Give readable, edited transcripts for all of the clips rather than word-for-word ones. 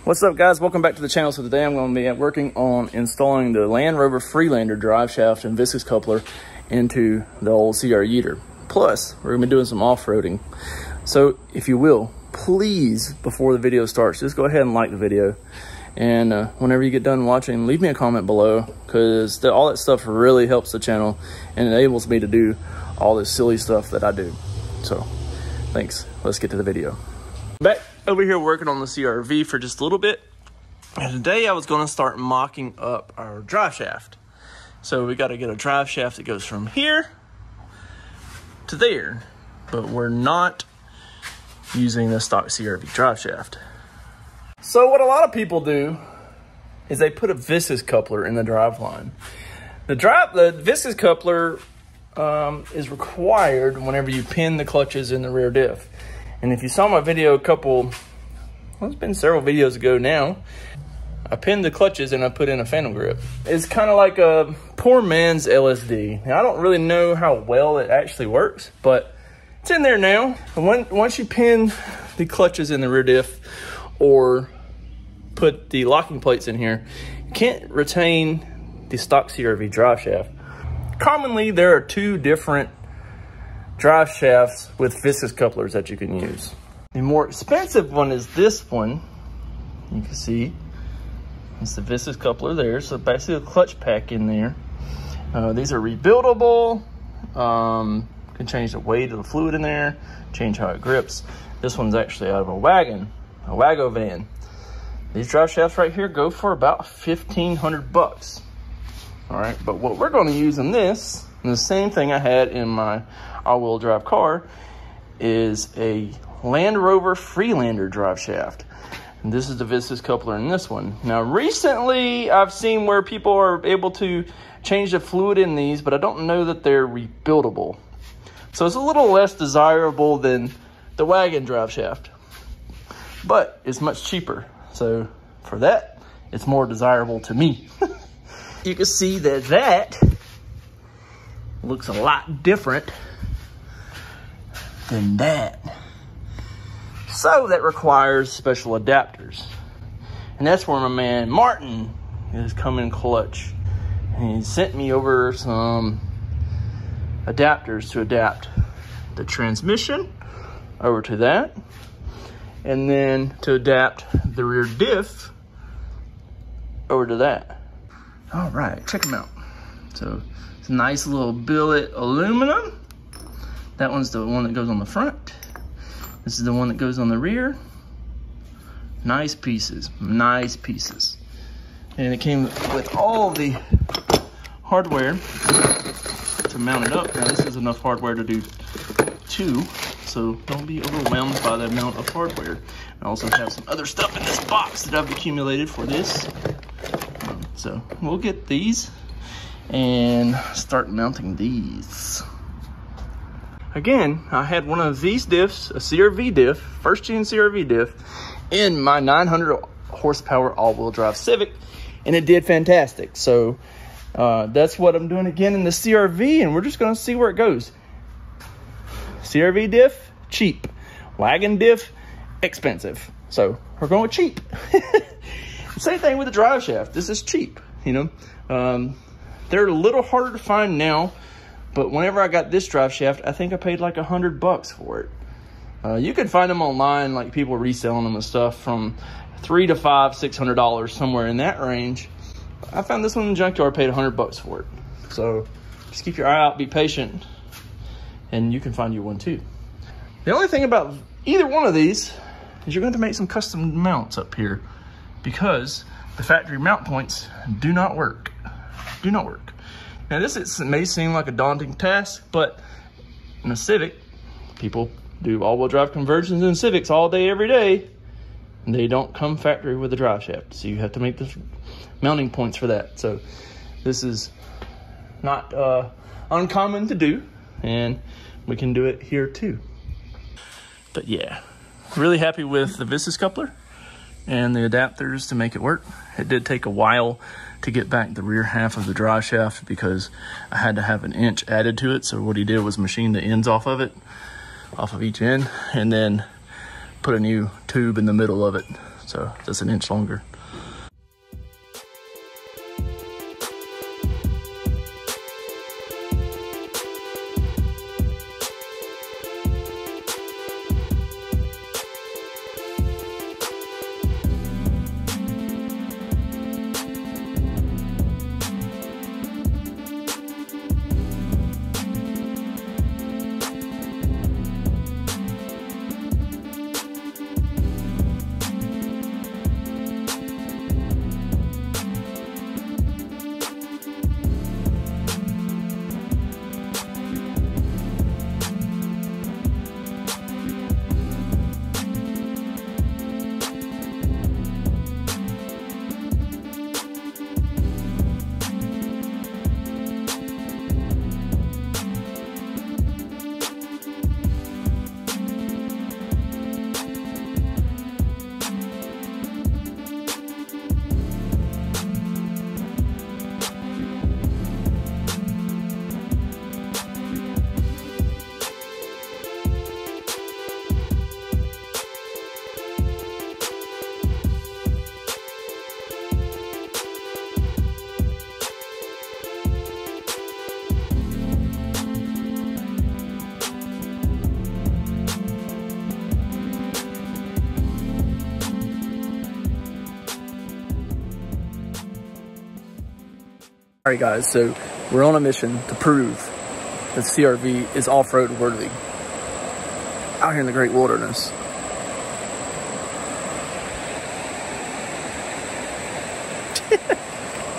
What's up, guys? Welcome back to the channel. So today I'm going to be working on installing the LandRover Freelander Driveshaft and Viscous Coupler into the old CR Yeeter. Plus, we're going to be doing some off-roading. So if you will, please, before the video starts, just go ahead and like the video. And whenever you get done watching, leave me a comment below, because all that stuff really helps the channel and enables me to do all this silly stuff that I do. So thanks. Let's get to the video. Back over here working on the CRV for just a little bit. And today I was going to start mocking up our drive shaft. So we got to get a drive shaft that goes from here to there, but we're not using the stock CRV drive shaft. So what a lot of people do is they put a Viscous coupler in the Driveline. The Viscous coupler is required whenever you pin the clutches in the rear diff. And if you saw my video well, it's been several videos ago now, I pinned the clutches and I put in a phantom grip. It's kind of like a poor man's LSD. Now, I don't really know how well it actually works, but it's in there now. And once you pin the clutches in the rear diff or put the locking plates in here, you can't retain the stock CRV drive shaft. Commonly, there are two different drive shafts with Viscous couplers that you can use. The more expensive one is this one. You can see it's the Viscous coupler there. So basically a clutch pack in there. These are rebuildable. Can change the weight of the fluid in there, change how it grips. This one's actually out of a Wago van. These drive shafts right here go for about 1,500 bucks. All right, but what we're going to use in this, and the same thing I had in my all-wheel drive car, is a LandRover Freelander Driveshaft. And this is the Viscous coupler in this one. Now, recently, I've seen where people are able to change the fluid in these, but I don't know that they're rebuildable. So it's a little less desirable than the wagon driveshaft, but it's much cheaper. So for that, it's more desirable to me. You can see that looks a lot different than that. So that requires special adapters. And that's where my man Martin is coming clutch. And he sent me over some adapters to adapt the transmission over to that. And then to adapt the rear diff over to that. All right, check them out. So it's a nice little billet aluminum. That one's the one that goes on the front. This is the one that goes on the rear. Nice pieces, nice pieces. And it came with all the hardware to mount it up. Now this is enough hardware to do two, so don't be overwhelmed by the amount of hardware. I also have some other stuff in this box that I've accumulated for this. So we'll get these and start mounting these. Again, I had one of these diffs, a CRV diff, first gen CRV diff, in my 900 horsepower all-wheel drive Civic, and it did fantastic. So that's what I'm doing again in the CRV, and we're just gonna see where it goes. CRV diff, cheap. Wagon diff, expensive. So we're going with cheap. Same thing with the drive shaft. This is cheap, you know. They're a little harder to find now, but whenever I got this drive shaft, I think I paid like $100 for it. You can find them online, like people reselling them and stuff, from $300 to $600, somewhere in that range. I found this one in the junkyard, paid $100 for it. So just keep your eye out, be patient, and you can find you one too. The only thing about either one of these is you're going to make some custom mounts up here, because the factory mount points do not work. Do not work. Now this may seem like a daunting task, but in a Civic, people do all-wheel drive conversions in Civics all day, every day, and they don't come factory with a drive shaft. So you have to make the mounting points for that. So this is not uncommon to do, and we can do it here too. But yeah, really happy with the Viscous coupler and the adapters to make it work. It did take a while to get back the rear half of the drive shaft because I had to have an inch added to it. So what he did was machine the ends off of it, off of each end, and then put a new tube in the middle of it. so just an inch longer. All right, guys, so we're on a mission to prove that CRV is off-road worthy out here in the great wilderness.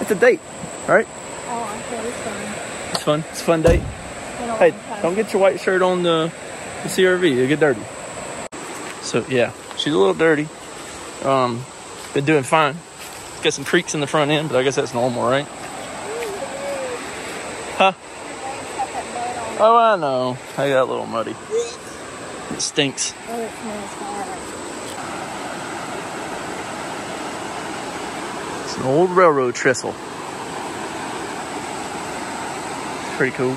It's a date, right? Oh, okay, it's fun. It's fun. It's a fun date. Hey, don't get your white shirt on the CRV. It'll get dirty. So, yeah, she's a little dirty. Been doing fine. Got some creaks in the front end, but I guess that's normal, right? Huh? Oh, I know. I got a little muddy. It stinks. Oh, it smells bad. It's an old Railroad Trestle. Pretty cool.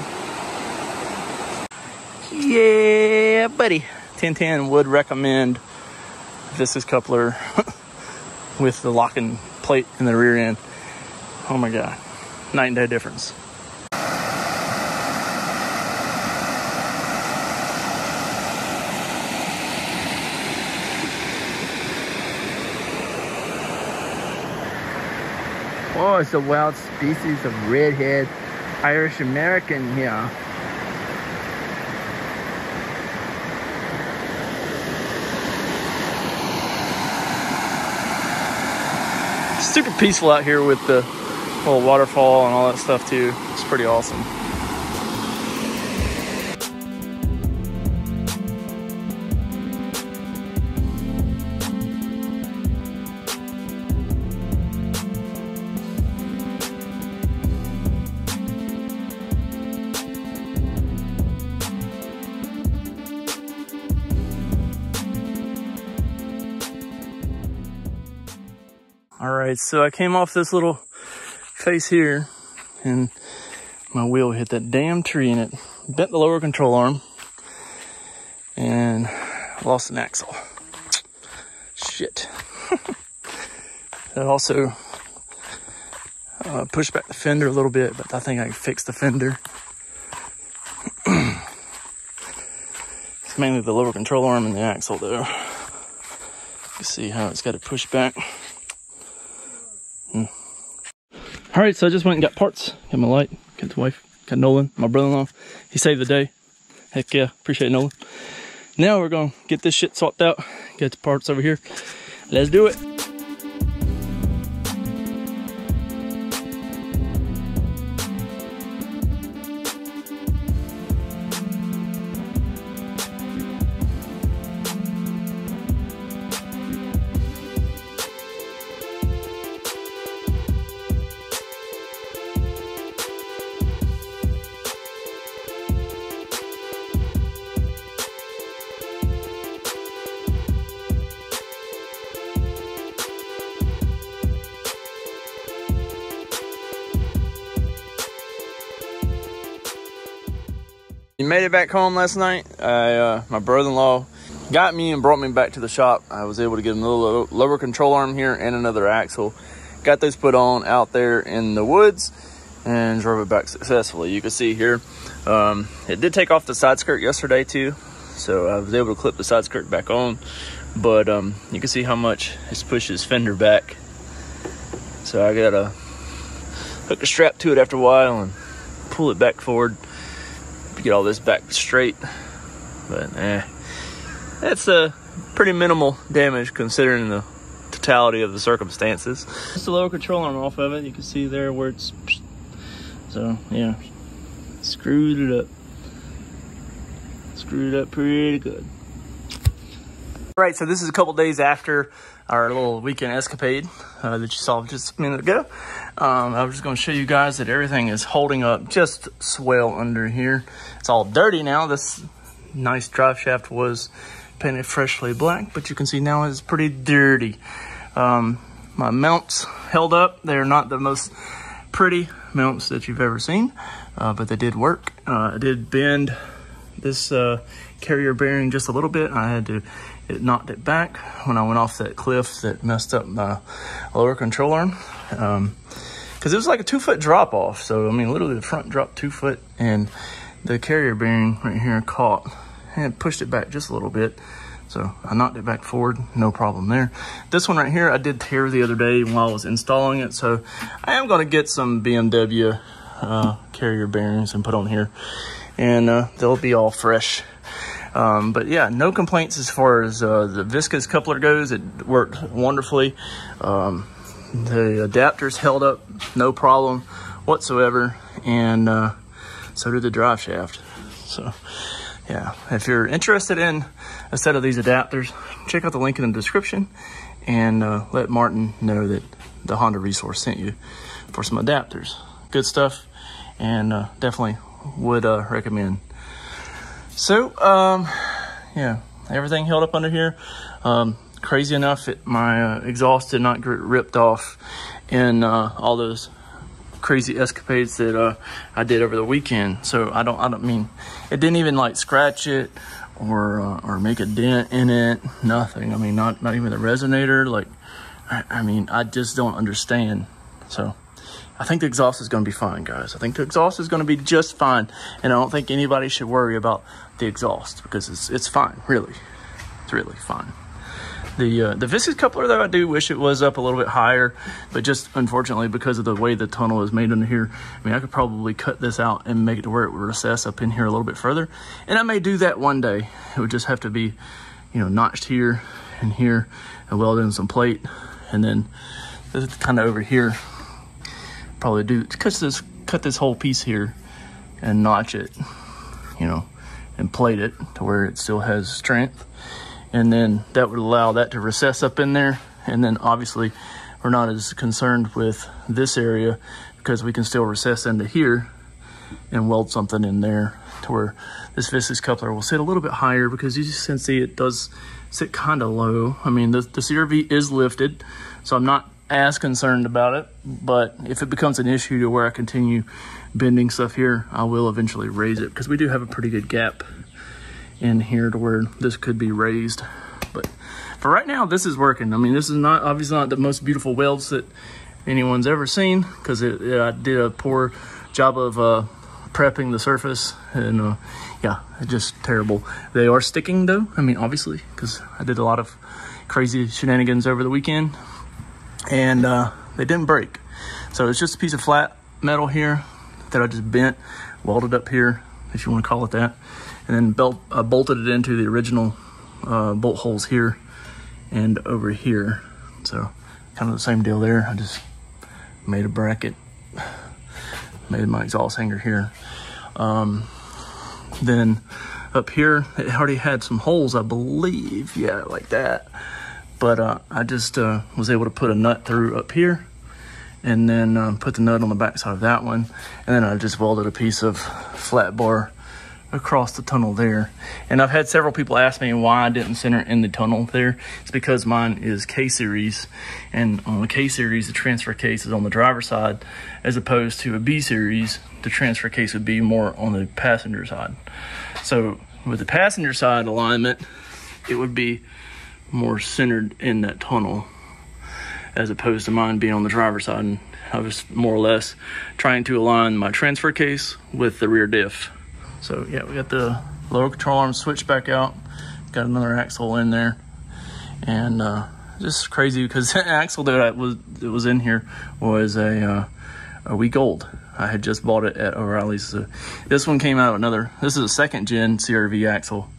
Yeah, buddy. 1010 would recommend Viscous Coupler with the locking plate in the rear end. Oh my God. Night and day difference. Oh, it's a wild species of redhead Irish American here. Super peaceful out here with the little waterfall and all that stuff too. It's pretty awesome. All right, so I came off this little face here and my wheel hit that damn tree and it bent the lower control arm and lost an axle. Shit. That also pushed back the fender a little bit, but I think I can fix the fender. It's mainly the lower control arm and the axle though. You see how it's got it pushed back. All right, so I just went and got parts. Got my light, got the wife, got Nolan, my brother-in-law. He saved the day. Heck yeah, appreciate Nolan. Now we're gonna get this shit swapped out, get the parts over here. Let's do it. You made it back home last night. My brother-in-law got me and brought me back to the shop. I was able to get a little lower control arm here and another axle. Got those put on out there in the woods and drove it back successfully. You can see here, it did take off the side skirt yesterday too, so I was able to clip the side skirt back on, but you can see how much it's pushed his fender back. So I gotta hook a strap to it after a while and pull it back forward to get all this back straight. But that's a pretty minimal damage considering the totality of the circumstances. Just the lower control arm off of it. You can see there where it's, so yeah, screwed it up pretty good. All right, so this is a couple days after our little weekend escapade that you saw just a minute ago. I was just going to show you guys that everything is holding up just swell under here. It's all dirty now. This nice drive shaft was painted freshly black, but you can see now it's pretty dirty. My mounts held up. They're not the most pretty mounts that you've ever seen, but they did work. I did bend this carrier bearing just a little bit. It knocked it back when I went off that cliff that messed up my lower control arm, because it was like a 2-foot drop off. So I mean, literally the front dropped 2 foot and the carrier bearing right here caught and pushed it back just a little bit. So I knocked it back forward, no problem there. This one right here, I did tear the other day while I was installing it. So I am gonna get some BMW carrier bearings and put on here, and they'll be all fresh. But yeah, no complaints as far as the Viscous coupler goes. It worked wonderfully. The adapters held up, no problem whatsoever. And so did the drive shaft. So yeah, if you're interested in a set of these adapters, check out the link in the description and let Martin know that the Honda Resource sent you for some adapters. Good stuff, and definitely would recommend. So yeah, everything held up under here. Crazy enough, my exhaust did not get ripped off in all those crazy escapades that I did over the weekend. So I don't mean, it didn't even like scratch it or make a dent in it, nothing. I mean, not even the resonator. Like, I mean, I just don't understand. So I think the exhaust is going to be fine, guys. I think the exhaust is going to be just fine, and I don't think anybody should worry about the exhaust because it's fine, really. It's really fine. The Viscous coupler, though, I do wish it was up a little bit higher, but just unfortunately because of the way the tunnel is made under here, I mean, I could probably cut this out and make it to where it would recess up in here a little bit further, and I may do that one day. It would just have to be, you know, notched here and here and weld in some plate, and then this kind of over here, probably do cut this whole piece here and notch it, you know, and plate it to where it still has strength. And then that would allow that to recess up in there. And then obviously we're not as concerned with this area because we can still recess into here and weld something in there to where this Viscous coupler will sit a little bit higher, because you can see it does sit kind of low. I mean, the CRV is lifted, so I'm not as concerned about it, but if it becomes an issue to where I continue bending stuff here, I will eventually raise it, because we do have a pretty good gap in here to where this could be raised. But for right now, this is working. I mean, this is not obviously not the most beautiful welds that anyone's ever seen, because I did a poor job of prepping the surface, and yeah, it's just terrible. They are sticking though, I mean, obviously, because I did a lot of crazy shenanigans over the weekend, and they didn't break. So it's just a piece of flat metal here that I just bent, welded up here, if you want to call it that, and then bolted it into the original bolt holes here and over here. So kind of the same deal there. I just made a bracket, made my exhaust hanger here. Then up here, it already had some holes, I believe, yeah, like that. But I just was able to put a nut through up here, and then put the nut on the back side of that one, and then I just welded a piece of flat bar across the tunnel there. And I've had several people ask me why I didn't center in the tunnel there. It's because mine is K-series, and on the K-series, the transfer case is on the driver's side, as opposed to a B-series, the transfer case would be more on the passenger side. So with the passenger side alignment, it would be more centered in that tunnel as opposed to mine being on the driver's side. And I was more or less trying to align my transfer case with the rear diff. So yeah, we got the lower control arm switched back out, got another axle in there, and just crazy because the axle that was in here was a week old. I had just bought it at O'Reilly's. So this one came out of another, this is a second gen CRV axle.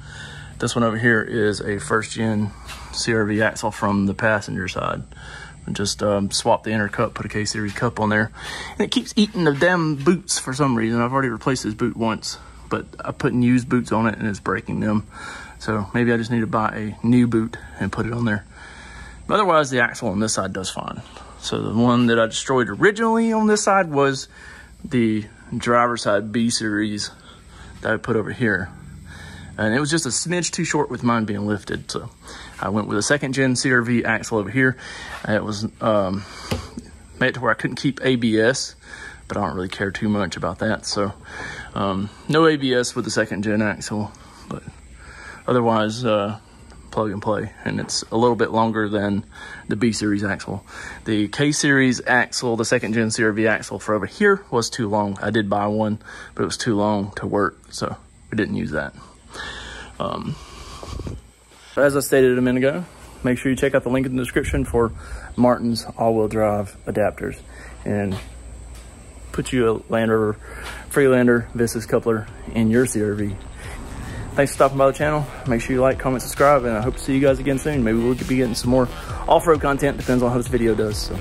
This one over here is a first gen CRV axle from the passenger side. And just swap the inner cup, put a K-Series cup on there. And it keeps eating the damn boots for some reason. I've already replaced this boot once, but I put used boots on it and it's breaking them. So maybe I just need to buy a new boot and put it on there. But otherwise, the axle on this side does fine. So the one that I destroyed originally on this side was the driver's side B series that I put over here. And it was just a smidge too short with mine being lifted. So I went with a second gen CRV axle over here. It was made it to where I couldn't keep ABS, but I don't really care too much about that. So no ABS with the second gen axle, but otherwise plug and play. And it's a little bit longer than the B series axle. The K series axle, the second gen CRV axle for over here was too long. I did buy one, but it was too long to work, so we didn't use that. As I stated a minute ago, make sure you check out the link in the description for Martin's all-wheel drive adapters and put you a LandRover Freelander Viscous Coupler in your CRV. Thanks for stopping by the channel. Make sure you like, comment, subscribe, and I hope to see you guys again soon. Maybe we'll be getting some more off-road content. Depends on how this video does. So